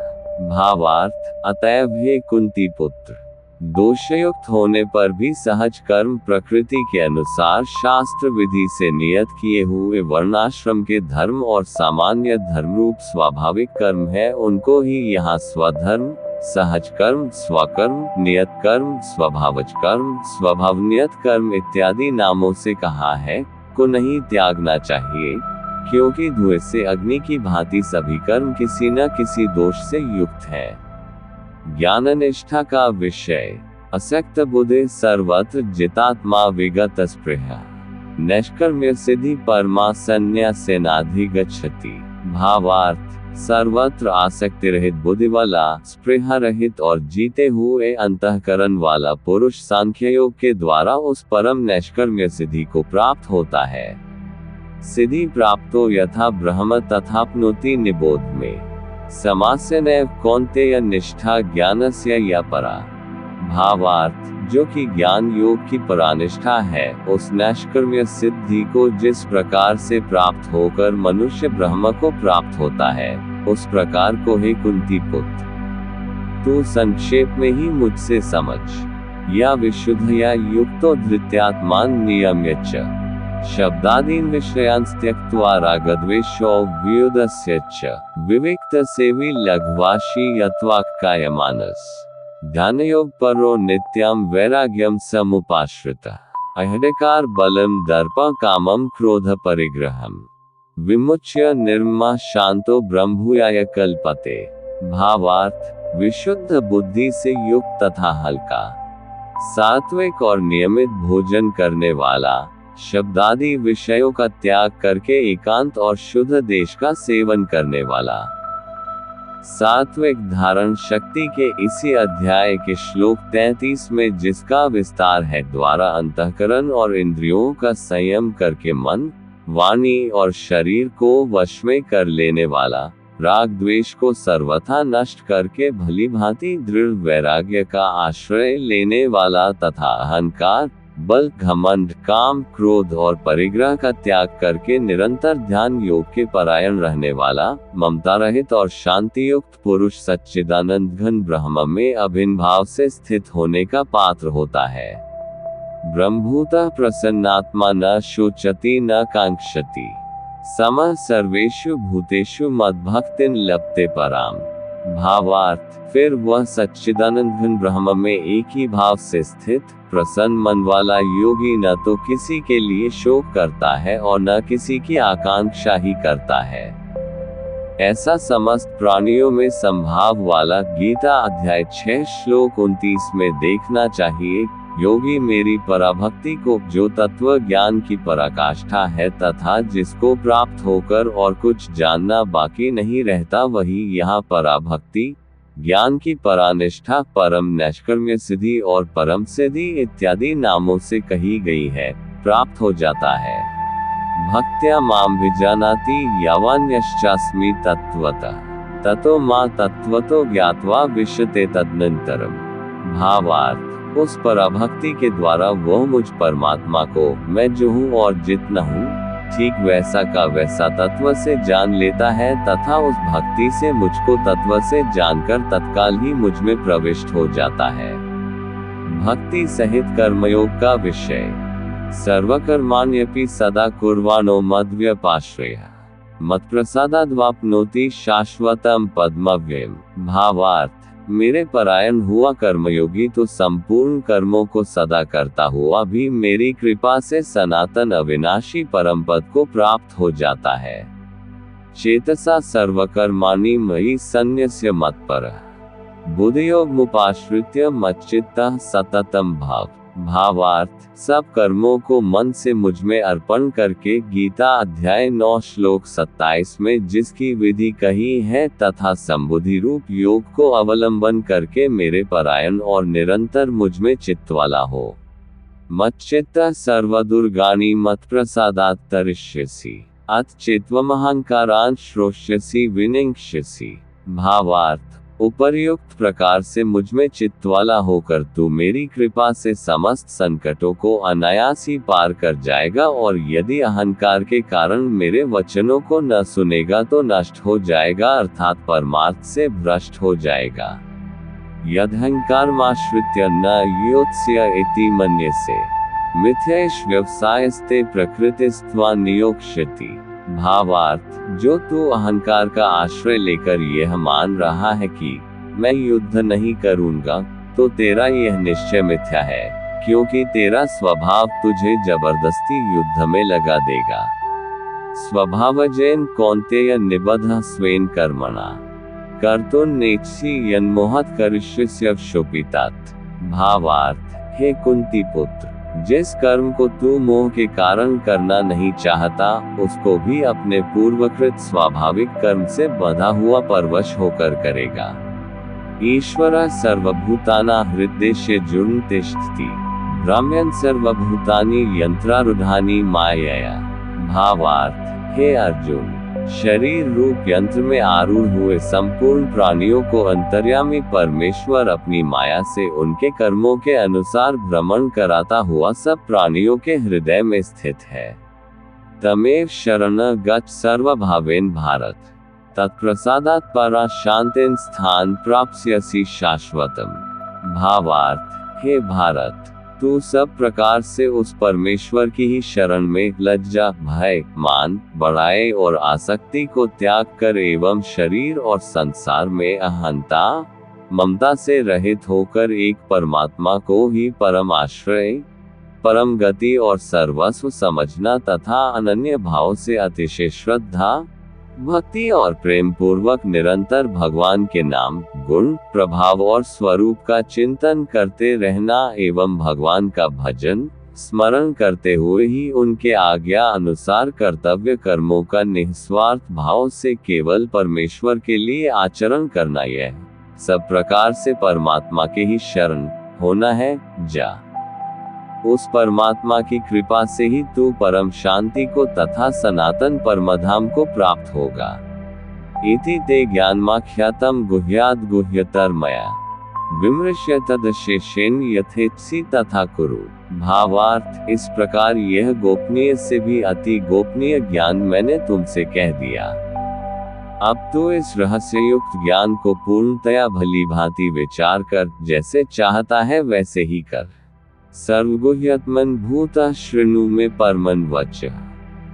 भावार्थ, अतएव हे कुंती पुत्र, दोषयुक्त होने पर भी सहज कर्म प्रकृति के अनुसार शास्त्र विधि से नियत किए हुए वर्णाश्रम के धर्म और सामान्य धर्म रूप स्वाभाविक कर्म है, उनको ही यहाँ स्वधर्म, सहज कर्म, स्वकर्म, नियत कर्म, स्वभावज कर्म, स्वभावनियत कर्म इत्यादि नामों से कहा है, को नहीं त्यागना चाहिए, क्योंकि धुएं से अग्नि की भांति सभी कर्म किसी न किसी दोष से युक्त है। ज्ञान निष्ठा का विषय, असक्त बुद्धि सर्वत्र जितात्मा विगत स्पृहा नैष्कर्म्य सिद्धि परमा संन्यासेनाधिगच्छति। भावार्थ, सर्वत्र आसक्ति रहित बुद्धि वाला, स्पृहा रहित और जीते हुए अंतःकरण वाला पुरुष सांख्य योग के द्वारा उस परम नैष्कर्म्य सिद्धि को प्राप्त होता है। सिद्धि प्राप्तो यथा ब्रह्म तथाप्नोति निबोध में समासेनैव कौन्तेय निष्ठा ज्ञानस्य या परा। भावार्थ, जो कि ज्ञान योग की परानिष्ठा है, उस नैष्कर्म्य सिद्धि को जिस प्रकार से प्राप्त होकर मनुष्य ब्रह्म को प्राप्त होता है, उस प्रकार को हे कुंती पुत्र, तू संक्षेप में ही मुझसे समझ। या विशुद्धया युक्तो धृत्यात्मान नियम्य च शब्दादीन विषयान् त्यक्त्वा रागद्वेषौ व्युदस्य च विविक्त सेवी लघ्वाशी यत्वाक्कायमानस ध्यानयोग परो नित्यं वैराग्यम समुपाश्रितः अहंकार बलम दर्प कामम क्रोध परिग्रहम विमुच्य निर्मा शांतो ब्रह्मभूयाय कल्पते। भावार्थ, विशुद्ध बुद्धि से युक्त तथा हल्का, सात्विक और नियमित भोजन करने वाला, शब्दादि विषयों का त्याग करके एकांत और शुद्ध देश का सेवन करने वाला। सात्विक धारण शक्ति के इसी अध्याय के श्लोक 33 में जिसका विस्तार है, द्वारा अंतःकरण और इंद्रियों का संयम करके मन, वाणी और शरीर को वश में कर लेने वाला, राग द्वेष को सर्वथा नष्ट करके भली भांति दृढ़ वैराग्य का आश्रय लेने वाला तथा अहंकार, बल, घमंड, काम, क्रोध और परिग्रह का त्याग करके निरंतर ध्यान योग के परायण रहने वाला, ममता रहित और शांति युक्त पुरुष सच्चिदानंद घन ब्रह्म में अभिन्न भाव से स्थित होने का पात्र होता है। ब्रह्मभूतः प्रसन्नात्मा न शोचति न कांक्षति समः सर्वेषु भूतेषु मद्भक्तिं लभते पराम। भावार्थ, फिर वह सच्चिदानंद घन ब्रह्म में एक ही भाव से स्थित प्रसन्न मन वाला योगी न तो किसी के लिए शोक करता है और न किसी की आकांक्षा ही करता है। ऐसा समस्त प्राणियों में संभाव वाला गीता अध्याय 6 श्लोक 29 में देखना चाहिए। योगी मेरी पराभक्ति को, जो तत्व ज्ञान की पराकाष्ठा है तथा जिसको प्राप्त होकर और कुछ जानना बाकी नहीं रहता, वही यहाँ पराभक्ति, ज्ञान की परानिष्ठा, परम नैष्कर्म्य सिद्धि और परम सिद्धि इत्यादि नामों से कही गई है, प्राप्त हो जाता है। भक्त्या मां विजानाति यावान्यश्चास्मि तत्त्वतः ततो मां तत्त्वतो ज्ञात्वा विशते तदनन्तरम्। भावार्थ, उस पराभक्ति के द्वारा वह मुझ परमात्मा को, मैं जो हूँ और जितना हूँ, ठीक वैसा का वैसा तत्व से जान लेता है तथा उस भक्ति से मुझको तत्व से जानकर तत्काल ही मुझ में प्रविष्ट हो जाता है। भक्ति सहित कर्मयोग का विषय। सर्वकर्माण्यपि सदा कुर्वाणो मद्व्यपाश्रयः मत्प्रसादाद्वाप्नोति शाश्वतम पद्मव्ययम्। भावार्थ, मेरे परायण हुआ कर्मयोगी तो संपूर्ण कर्मों को सदा करता हुआ भी मेरी कृपा से सनातन अविनाशी परम पद को प्राप्त हो जाता है। चेतसा सर्वकर्माणि मयि सन्न्यस्य मत्परः बुद्धियोगमुपाश्रित्य मच्चित्तः सततम भाव। भावार्थ, सब कर्मों को मन से मुझ में अर्पण करके गीता अध्याय 9 श्लोक 27 में जिसकी विधि कही है तथा संबुद्धि रूप योग को अवलंबन करके मेरे परायण और निरंतर मुझ में चित्त वाला हो। मच्चित्तः सर्वदुर्गाणि मत्प्रसादात् तरिष्यसि अथ चित्वमहंकारान् श्रोष्यसि विनिङ्क्ष्यसि। भावार्थ, उपर्युक्त प्रकार से मुझ में चित्त वाला होकर तू मेरी कृपा से समस्त संकटों को अनायास ही पार कर जाएगा और यदि अहंकार के कारण मेरे वचनों को न सुनेगा तो नष्ट हो जाएगा अर्थात परमार्थ से भ्रष्ट हो जाएगा। यदहंकारमाश्रित्य न योत्स्य इति मन्यसे मिथ्यैष व्यवसायस्ते प्रकृतिस्त्वा नियोक्ष्यति। भावार्थ, जो तू अहंकार का आश्रय लेकर यह मान रहा है कि मैं युद्ध नहीं करूंगा, तो तेरा यह निश्चय मिथ्या है, क्योंकि तेरा स्वभाव तुझे जबरदस्ती युद्ध में लगा देगा। स्वभावजेन कौन्तेय निबद्धः स्वेन कर्मणा कर्तुर्नेच्छसि यन्मोहात् करिष्यसि शुपितात्। भावार्थ, हे कुंती पुत्र, जिस कर्म को तू मोह के कारण करना नहीं चाहता, उसको भी अपने पूर्वकृत स्वाभाविक कर्म से बंधा हुआ परवश होकर करेगा। ईश्वरः सर्वभूतानां हृद्देशे तिष्ठति भ्राम्यन् सर्वभूतानि यंत्रारूढ़ानि मायया। भावार्थ, हे अर्जुन, शरीर रूप यंत्र में आरूढ़ हुए संपूर्ण प्राणियों को अंतर्यामी परमेश्वर अपनी माया से उनके कर्मों के अनुसार भ्रमण कराता हुआ सब प्राणियों के हृदय में स्थित है। तमेव शरणं गच्छ सर्वभावेन भारत तत्प्रसादात् परा शांतिं स्थान प्राप्स्यसि शाश्वतम्। भावार्थ, हे भारत, तू सब प्रकार से उस परमेश्वर की ही शरण में लज्जा, भय, मान, बड़ाई और आसक्ति को त्याग कर एवं शरीर और संसार में अहंता, ममता से रहित होकर एक परमात्मा को ही परम आश्रय, परम गति और सर्वस्व समझना तथा अनन्य भाव से अतिशय श्रद्धा, भक्ति और प्रेम पूर्वक निरंतर भगवान के नाम, गुण, प्रभाव और स्वरूप का चिंतन करते रहना एवं भगवान का भजन, स्मरण करते हुए ही उनके आज्ञा अनुसार कर्तव्य कर्मों का निस्वार्थ भाव से केवल परमेश्वर के लिए आचरण करना, यह सब प्रकार से परमात्मा के ही शरण होना है। जा, उस परमात्मा की कृपा से ही तू परम शांति को तथा सनातन परमधाम को प्राप्त होगा। इति ते ज्ञानमाख्यातम गुह्याद् गुह्यतर मया विमृश्य तदशेषेण यथेच्छसि तथा कुरु। भावार्थ, इस प्रकार यह गोपनीय से भी अति गोपनीय ज्ञान मैंने तुमसे कह दिया। अब तो इस रहस्ययुक्त ज्ञान को पूर्णतया भली भांति विचार कर जैसे चाहता है वैसे ही कर। सर्वगुह्यत्मन भूतः शृणु मे परमं वचः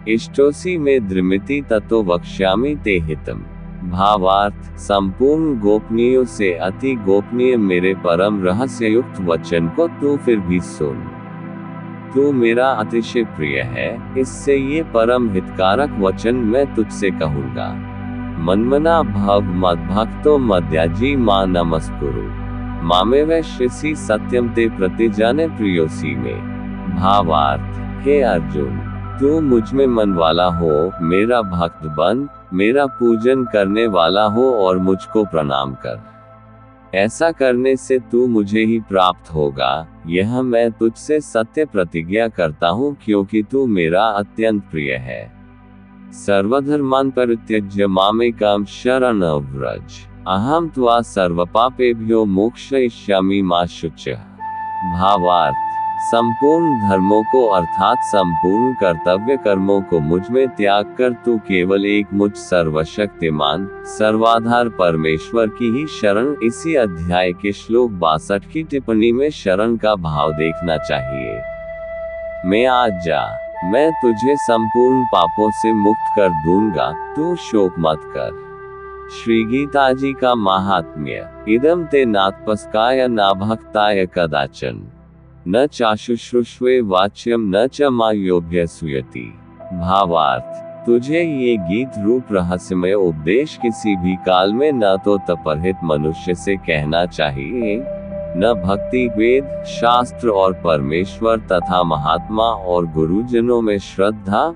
इष्टोसि मे दृमिति ततो वक्ष्यामि ते हितम्। भावार्थ, संपूर्ण गोपनीयों से अति गोपनीय मेरे परम रहस्ययुक्त वचन को तू फिर भी सुन। तू मेरा अतिशय प्रिय है, इससे ये परम हितकारक वचन मैं तुझसे कहूँगा। मन्मना भव मद्भक्तो मद्याजी मा नमस्कुरु मामेवैश्यसि सत्यम ते प्रतिजाने प्रियोसी में। भावार्थ, हे अर्जुन, तू मुझ में मन वाला हो, मेरा भक्त बन, मेरा पूजन करने वाला हो और मुझको प्रणाम कर। ऐसा करने से तू मुझे ही प्राप्त होगा, यह मैं तुझसे सत्य प्रतिज्ञा करता हूँ, क्योंकि तू मेरा अत्यंत प्रिय है। सर्वधर्मान् परित्यज्य मामेकं शरणं व्रज, अहं त्वा सर्वपापेभ्यो मोक्षयिष्यामि मा शुचः। भावार्थ, संपूर्ण धर्मों को अर्थात संपूर्ण कर्तव्य कर्मों को मुझ में त्याग कर तू केवल एक मुझ सर्वशक्तिमान सर्वाधार परमेश्वर की ही शरण। इसी अध्याय के श्लोक 62 की टिप्पणी में शरण का भाव देखना चाहिए। मैं आज जा, मैं तुझे संपूर्ण पापों से मुक्त कर दूंगा, तू शोक मत कर। श्री गीता जी का महात्म्य। इदं ते नात्पस्काय न भक्ताय कदाचन, न चाशुश्रुष्वे वाच्यम न च मायोभ्य सूयति। भावार्थ, तुझे ये गीत रूप रहस्यमय उपदेश किसी भी काल में न तो तपरहित मनुष्य से कहना चाहिए, न भक्ति वेद शास्त्र और परमेश्वर तथा महात्मा और गुरुजनों में श्रद्धा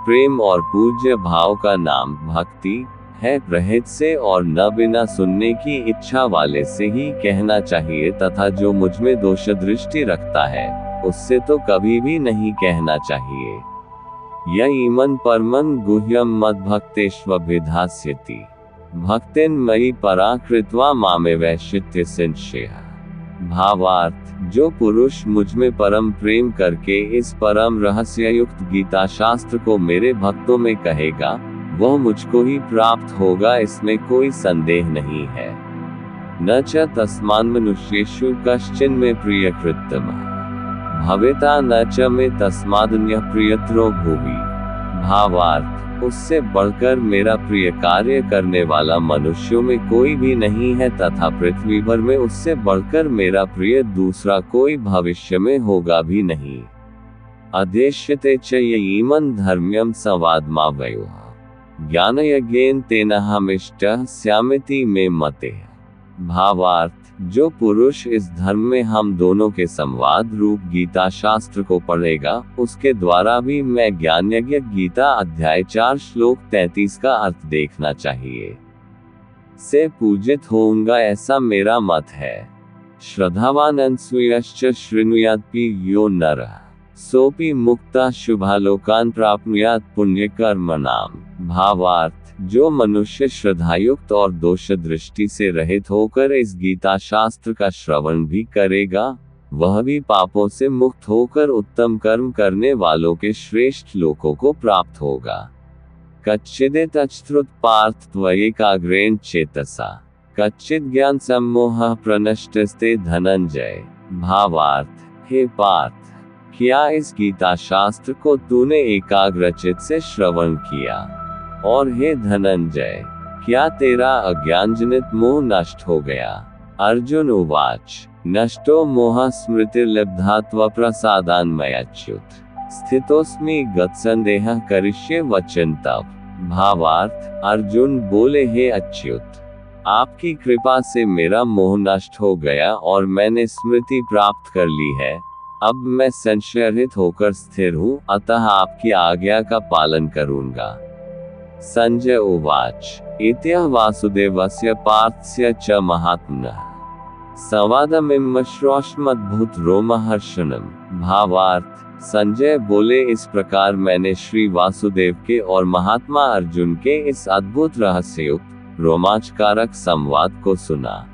प्रेम और पूज्य भाव का नाम भक्ति है रहित से, और न बिना सुनने की इच्छा वाले से ही कहना चाहिए, तथा जो मुझ में दोष दृष्टि रखता है उससे तो कभी भी नहीं कहना चाहिए। य इमं परमं गुह्यं मद्भक्तेष्वभिधास्यति, भक्तिं मयि परा कृत्वा मामेवैश्चित्य संशयः। भावार्थ, जो पुरुष मुझ में परम प्रेम करके इस परम रहस्ययुक्त गीता शास्त्र को मेरे भक्तों में कहेगा, वह मुझको ही प्राप्त होगा, इसमें कोई संदेह नहीं है। न च तस्मान् मनुष्येषु कश्चिन् मे प्रियकृत्तमः भवेता न च मे तस्मादन्यः प्रियतरो भुवि। भावार्थ, उससे बढ़कर मेरा प्रिय कार्य करने वाला मनुष्यों में कोई भी नहीं है, तथा पृथ्वी भर में उससे बढ़कर मेरा प्रिय दूसरा कोई भविष्य में होगा भी नहीं। अध्येष्यते च इमं धर्म्यं संवादमावयोः, ज्ञानयज्ञेन तेनाहमिष्टः स्यामिति मे मतिः। भावार्थ, जो पुरुष इस धर्म में हम दोनों के संवाद रूप गीता शास्त्र को पढ़ेगा, उसके द्वारा भी मैं ज्ञान यज्ञ गीता अध्याय 4 श्लोक 33 का अर्थ देखना चाहिए से पूजित होऊंगा, ऐसा मेरा मत है। श्रद्धावान अनसूयश्च शृणुयात्पि यो नरः सोपि मुक्ता शुभालोकान् प्राप्नुयात् पुण्यकर्मणाम्। भावार्थ, जो मनुष्य श्रद्धायुक्त और दोष दृष्टि से रहित होकर इस गीता शास्त्र का श्रवण भी करेगा, वह भी पापों से मुक्त होकर उत्तम कर्म करने वालों के श्रेष्ठ लोकों को प्राप्त होगा। कच्चिदेत अच्युत पार्थ त्वयैकाग्रेण चेतसा, कच्चित् ज्ञान सम्मोहः प्रनष्टस्ते धनंजय। भावार्थ, हे पार्थ, क्या इस गीता शास्त्र को तूने एकाग्रचित से श्रवण किया? और हे धनंजय, क्या तेरा अज्ञानजनित मोह नष्ट हो गया? अर्जुन उवाच, नष्टो मोह स्मृतिर्लब्धा त्वप्रसादान्मयाच्युत, स्थितोस्मि गतसंदेहः करिष्ये वचन तव। भावार्थ, अर्जुन बोले, हे अच्युत, आपकी कृपा से मेरा मोह नष्ट हो गया और मैंने स्मृति प्राप्त कर ली है। अब मैं संशयरहित होकर स्थिर हूँ, अतः आपकी आज्ञा का पालन करूँगा। संजय उवाच, इत्यः वासुदेवस्य पार्थस्य च महात्मनः संवादमिमं श्रोष्मद्भुत रोमहर्षणम्। भावार्थ, संजय बोले, इस प्रकार मैंने श्री वासुदेव के और महात्मा अर्जुन के इस अद्भुत रहस्ययुक्त रोमांचकारक संवाद को सुना।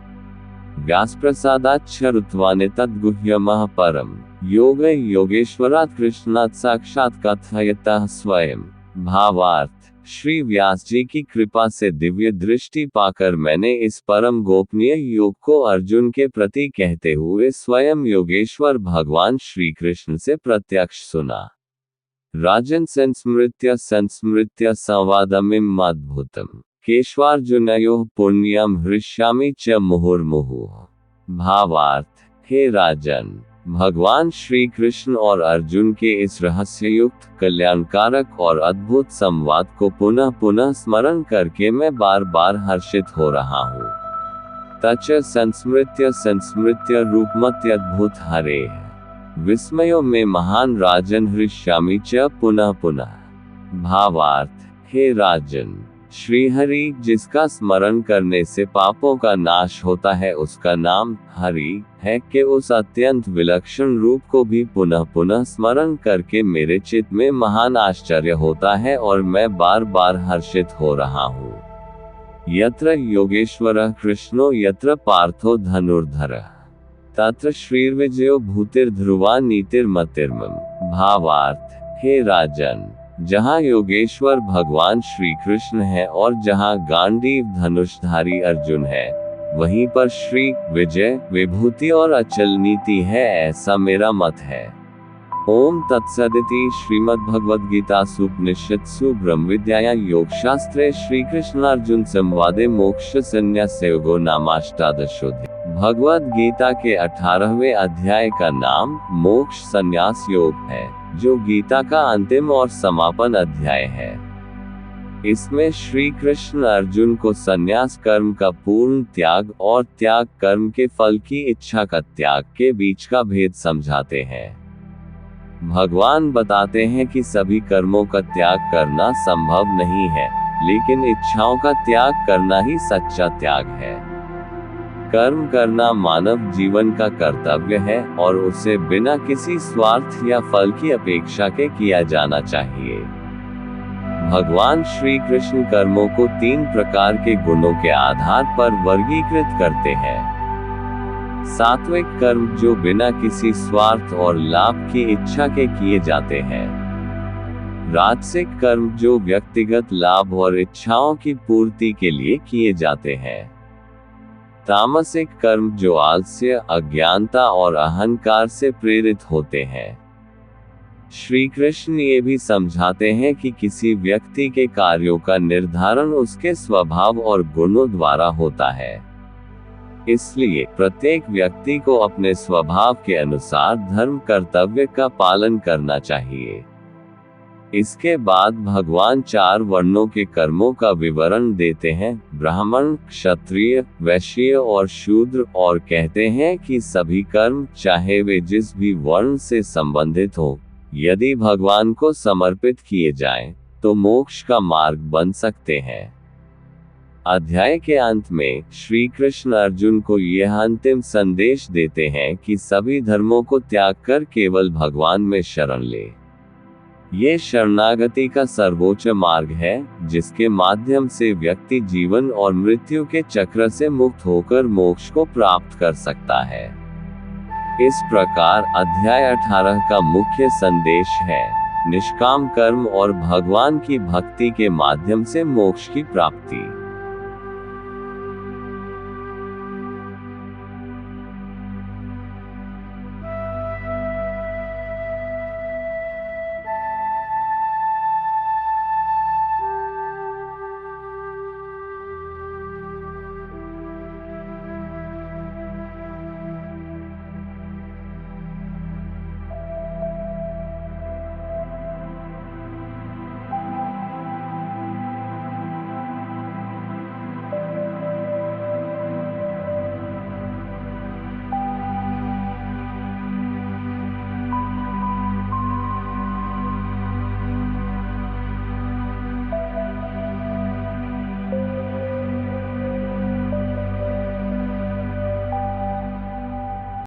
व्यासप्रसादात् श्रुत्वानि तद्गुह्यमः परम योग योगेश्वरात् कृष्णात् साक्षात् कथयतः स्वयं। भावार्थ, श्री व्यास जी की कृपा से दिव्य दृष्टि पाकर मैंने इस परम गोपनीय योग को अर्जुन के प्रति कहते हुए स्वयं योगेश्वर भगवान श्री कृष्ण से प्रत्यक्ष सुना। राजन संस्मृत्य संवादमिमं अद्भुतम् केशवार्जुनयोः पुण्यं हृष्यामि च मुहुर्मुहुः। भावार्थ, हे राजन, भगवान श्री कृष्ण और अर्जुन के इस रहस्ययुक्त कल्याणकारक और अद्भुत संवाद को पुनः पुनः स्मरण करके मैं बार बार हर्षित हो रहा हूँ। तच संस्मृत्य रूपमत्यद्भुत हरे विस्मयो में महान राजन हृष्यामि च पुनः पुनः। भावार्थ, हे राजन, श्रीहरि, जिसका स्मरण करने से पापों का नाश होता है, उसका नाम हरि है कि उस अत्यंत विलक्षण रूप को भी पुनः पुनः स्मरण करके मेरे चित्त में महान आश्चर्य होता है और मैं बार बार हर्षित हो रहा हूँ। यत्र योगेश्वरः कृष्णो यत्र पार्थो धनुर्धरः तत्र श्रीर्विजयो भूतिर्ध्रुवा नीतिर्मतिर्मम। भावार्थ, हे राजन, जहाँ योगेश्वर भगवान श्री कृष्ण है और जहाँ गांडीव धनुषधारी अर्जुन है, वहीं पर श्री विजय, विभूति और अचल नीति है, ऐसा मेरा मत है। ओम तत्सदिति श्रीमद्भगवद्गीतासूपनिषत्सु ब्रह्मविद्यायां योगशास्त्रे श्रीकृष्णार्जुन संवादे मोक्ष संन्यास योगो नामाष्टादशोऽध्यायः। भगवद गीता के 18वें अध्याय का नाम मोक्ष संन्यास योग है, जो गीता का अंतिम और समापन अध्याय है। इसमें श्री कृष्ण अर्जुन को संन्यास कर्म का पूर्ण त्याग और त्याग कर्म के फल की इच्छा का त्याग के बीच का भेद समझाते हैं। भगवान बताते हैं कि सभी कर्मों का त्याग करना संभव नहीं है, लेकिन इच्छाओं का त्याग करना ही सच्चा त्याग है। कर्म करना मानव जीवन का कर्तव्य है और उसे बिना किसी स्वार्थ या फल की अपेक्षा के किया जाना चाहिए। भगवान श्री कृष्ण कर्मों को 3 प्रकार के गुणों के आधार पर वर्गीकृत करते हैं। सात्विक कर्म, जो बिना किसी स्वार्थ और लाभ की इच्छा के किए जाते हैं। राजसिक कर्म, जो व्यक्तिगत लाभ और इच्छाओं की पूर्ति के लिए किए जाते हैं। तामसिक कर्म, जो आलस्य, अज्ञानता और अहंकार से प्रेरित होते हैं। श्री कृष्ण ये भी समझाते हैं कि किसी व्यक्ति के कार्यों का निर्धारण उसके स्वभाव और गुणों द्वारा होता है। इसलिए प्रत्येक व्यक्ति को अपने स्वभाव के अनुसार धर्म कर्तव्य का पालन करना चाहिए। इसके बाद भगवान 4 वर्णों के कर्मों का विवरण देते हैं, ब्राह्मण, क्षत्रिय, वैश्य और शूद्र, और कहते हैं कि सभी कर्म, चाहे वे जिस भी वर्ण से संबंधित हो, यदि भगवान को समर्पित किए जाएं, तो मोक्ष का मार्ग बन सकते हैं। अध्याय के अंत में श्री कृष्ण अर्जुन को यह अंतिम संदेश देते हैं कि सभी धर्मों को त्याग कर केवल भगवान में शरण ले। ये शरणागति का सर्वोच्च मार्ग है, जिसके माध्यम से व्यक्ति जीवन और मृत्यु के चक्र से मुक्त होकर मोक्ष को प्राप्त कर सकता है। इस प्रकार अध्याय 18 का मुख्य संदेश है निष्काम कर्म और भगवान की भक्ति के माध्यम से मोक्ष की प्राप्ति।